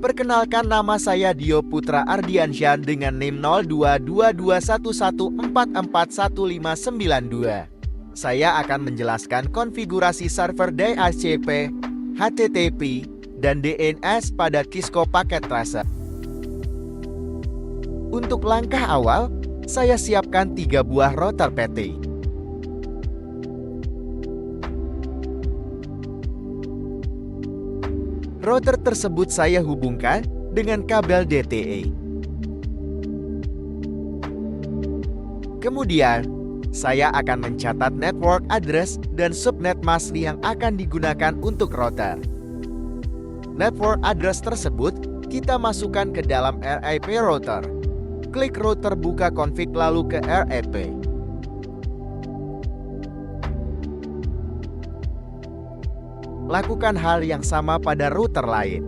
Perkenalkan, nama saya Dio Putra Ardiansyah dengan NIM 022211441592. Saya akan menjelaskan konfigurasi server DHCP, HTTP, dan DNS pada Cisco Packet Tracer. Untuk langkah awal, saya siapkan 3 buah router PT. Router tersebut saya hubungkan dengan kabel DTE. Kemudian, saya akan mencatat network address dan subnet mask yang akan digunakan untuk router. Network address tersebut kita masukkan ke dalam RIP router. Klik router, buka config lalu ke RIP. Lakukan hal yang sama pada router lain.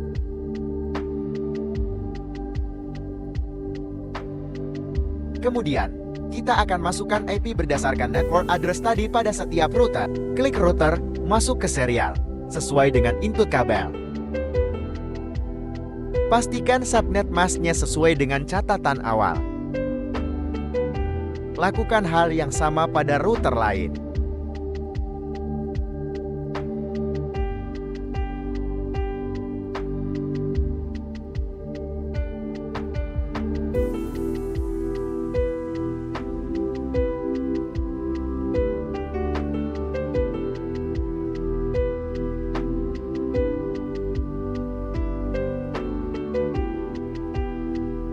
Kemudian, kita akan masukkan IP berdasarkan network address tadi pada setiap router. Klik router, masuk ke serial, sesuai dengan input kabel. Pastikan subnet masknya sesuai dengan catatan awal. Lakukan hal yang sama pada router lain.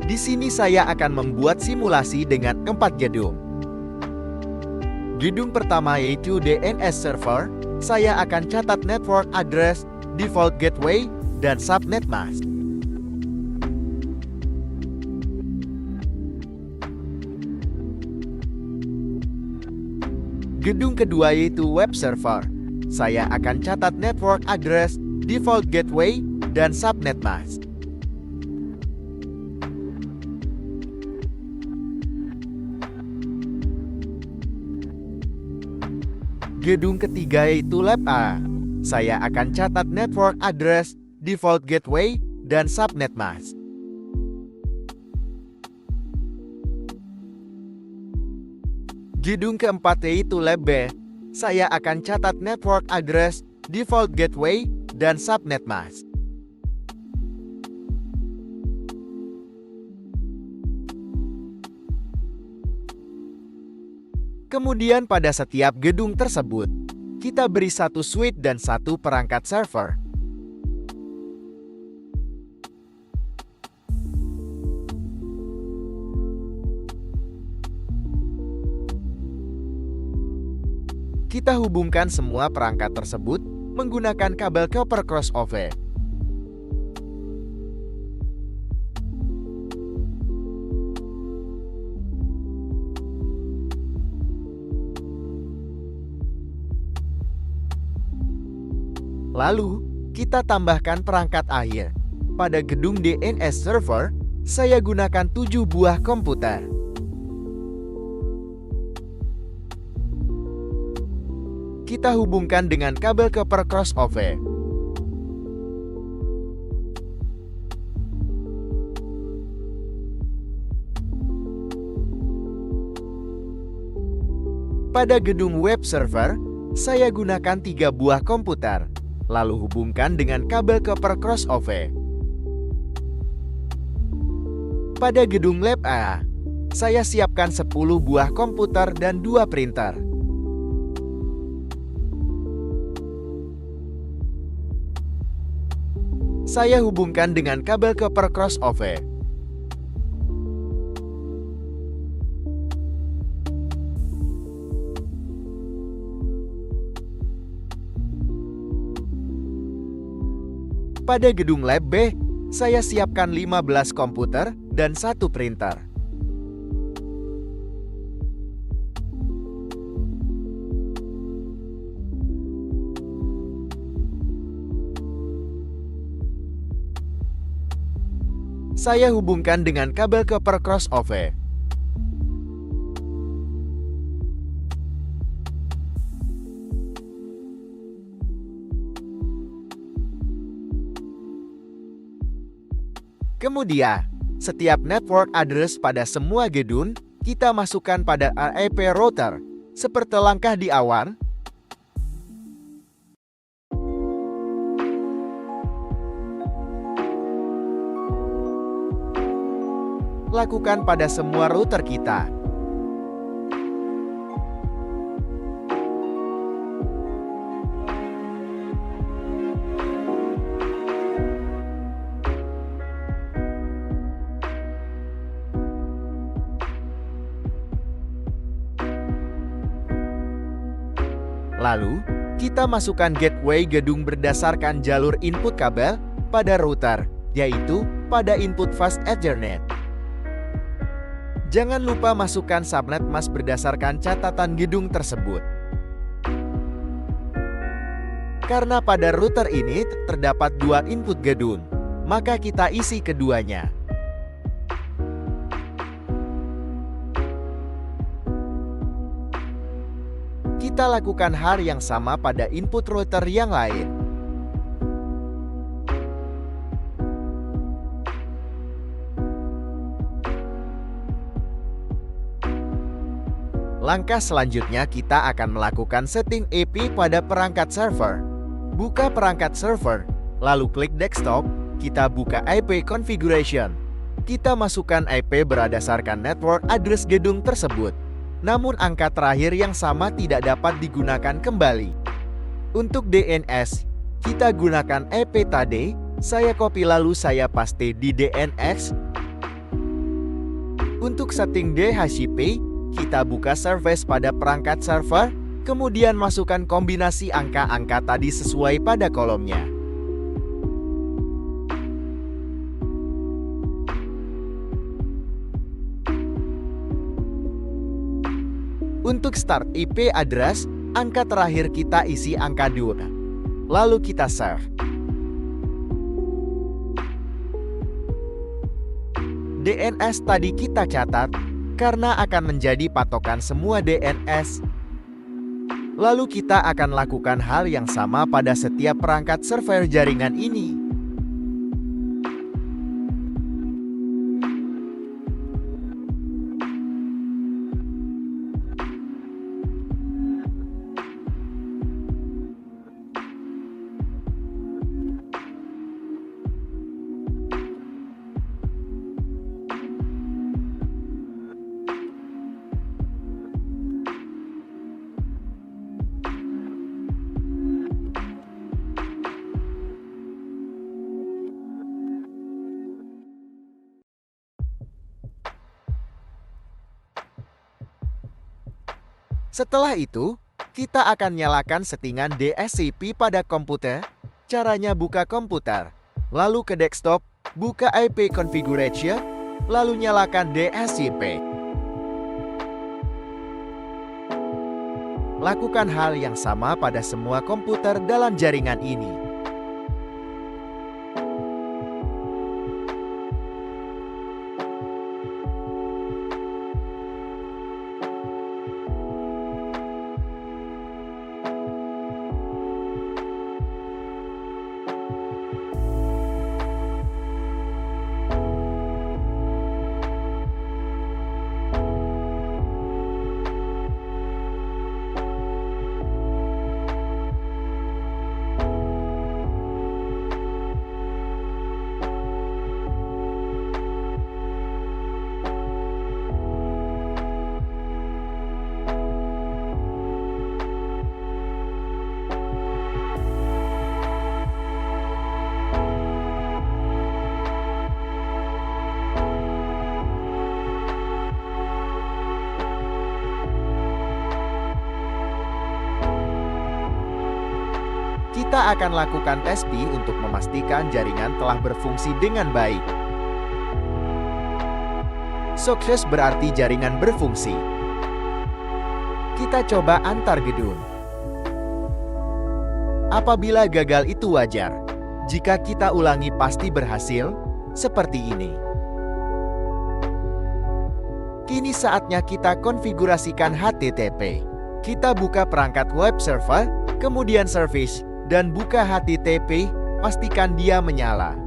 Di sini saya akan membuat simulasi dengan 4 gedung. Gedung pertama yaitu DNS server, saya akan catat network address, default gateway, dan subnet mask. Gedung kedua yaitu web server, saya akan catat network address, default gateway, dan subnet mask. Gedung ketiga yaitu lab A. Saya akan catat network address, default gateway, dan subnet mask. Gedung keempat yaitu lab B. Saya akan catat network address, default gateway, dan subnet mask. Kemudian pada setiap gedung tersebut, kita beri 1 switch dan 1 perangkat server. Kita hubungkan semua perangkat tersebut menggunakan kabel copper crossover. Lalu, kita tambahkan perangkat akhir. Pada gedung DNS server, saya gunakan 7 buah komputer. Kita hubungkan dengan kabel copper crossover. Pada gedung web server, saya gunakan 3 buah komputer. Lalu hubungkan dengan kabel copper crossover. Pada gedung lab A, saya siapkan 10 buah komputer dan 2 printer. Saya hubungkan dengan kabel copper crossover. Pada gedung lab B, saya siapkan 15 komputer dan 1 printer. Saya hubungkan dengan kabel copper crossover. Kemudian, setiap network address pada semua gedung, kita masukkan pada IP router. Seperti langkah di awal, lakukan pada semua router kita. Lalu, kita masukkan gateway gedung berdasarkan jalur input kabel pada router, yaitu pada input fast Ethernet. Jangan lupa masukkan subnet mask berdasarkan catatan gedung tersebut. Karena pada router ini terdapat dua input gedung, maka kita isi keduanya. Kita lakukan hal yang sama pada input router yang lain. Langkah selanjutnya kita akan melakukan setting IP pada perangkat server. Buka perangkat server, lalu klik desktop, kita buka IP configuration. Kita masukkan IP berdasarkan network address gedung tersebut. Namun angka terakhir yang sama tidak dapat digunakan kembali. Untuk DNS, kita gunakan IP tadi. Saya copy lalu saya paste di DNS. Untuk setting DHCP, kita buka service pada perangkat server, kemudian masukkan kombinasi angka-angka tadi sesuai pada kolomnya. Untuk start IP address, angka terakhir kita isi angka 2. Lalu kita save. DNS tadi kita catat, karena akan menjadi patokan semua DNS. Lalu kita akan lakukan hal yang sama pada setiap perangkat server jaringan ini. Setelah itu, kita akan nyalakan settingan DHCP pada komputer. Caranya buka komputer, lalu ke desktop, buka IP configuration, lalu nyalakan DHCP. Lakukan hal yang sama pada semua komputer dalam jaringan ini. Kita akan lakukan tes P untuk memastikan jaringan telah berfungsi dengan baik. Sukses berarti jaringan berfungsi. Kita coba antar gedung. Apabila gagal itu wajar. Jika kita ulangi pasti berhasil, seperti ini. Kini saatnya kita konfigurasikan HTTP. Kita buka perangkat web server, kemudian service, dan buka HTTP, pastikan dia menyala.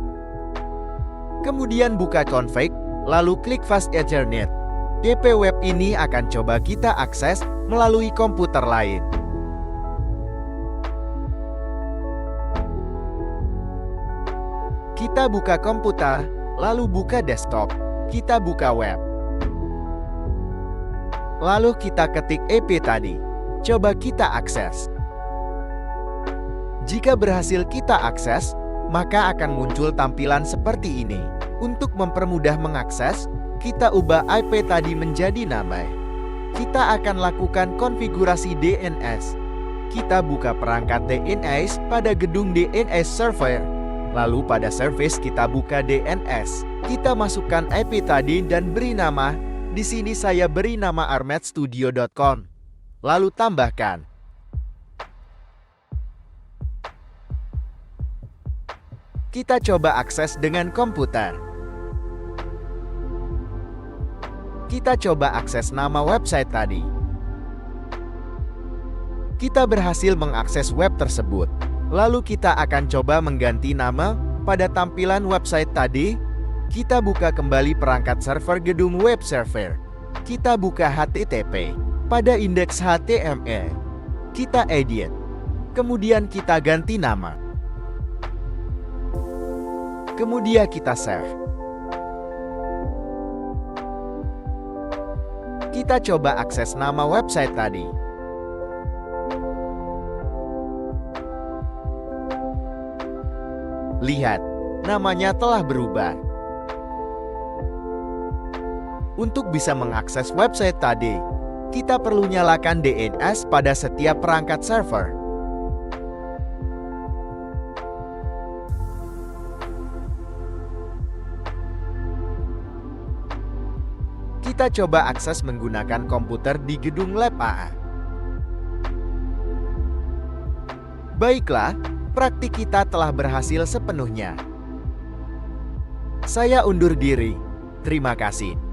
Kemudian buka config, lalu klik Fast Ethernet. DP web ini akan coba kita akses melalui komputer lain. Kita buka komputer, lalu buka desktop. Kita buka web. Lalu kita ketik IP tadi. Coba kita akses. Jika berhasil kita akses, maka akan muncul tampilan seperti ini. Untuk mempermudah mengakses, kita ubah IP tadi menjadi nama. Kita akan lakukan konfigurasi DNS. Kita buka perangkat DNS pada gedung DNS server. Lalu pada service kita buka DNS. Kita masukkan IP tadi dan beri nama. Di sini saya beri nama armedstudio.com. Lalu tambahkan. Kita coba akses dengan komputer. Kita coba akses nama website tadi. Kita berhasil mengakses web tersebut. Lalu kita akan coba mengganti nama pada tampilan website tadi. Kita buka kembali perangkat server gedung web server. Kita buka HTTP. Pada indeks HTML, kita edit. Kemudian kita ganti nama. Kemudian kita save. Kita coba akses nama website tadi. Lihat, namanya telah berubah. Untuk bisa mengakses website tadi, kita perlu nyalakan DNS pada setiap perangkat server. Kita coba akses menggunakan komputer di gedung lab AA. Baiklah, praktik kita telah berhasil sepenuhnya. Saya undur diri. Terima kasih.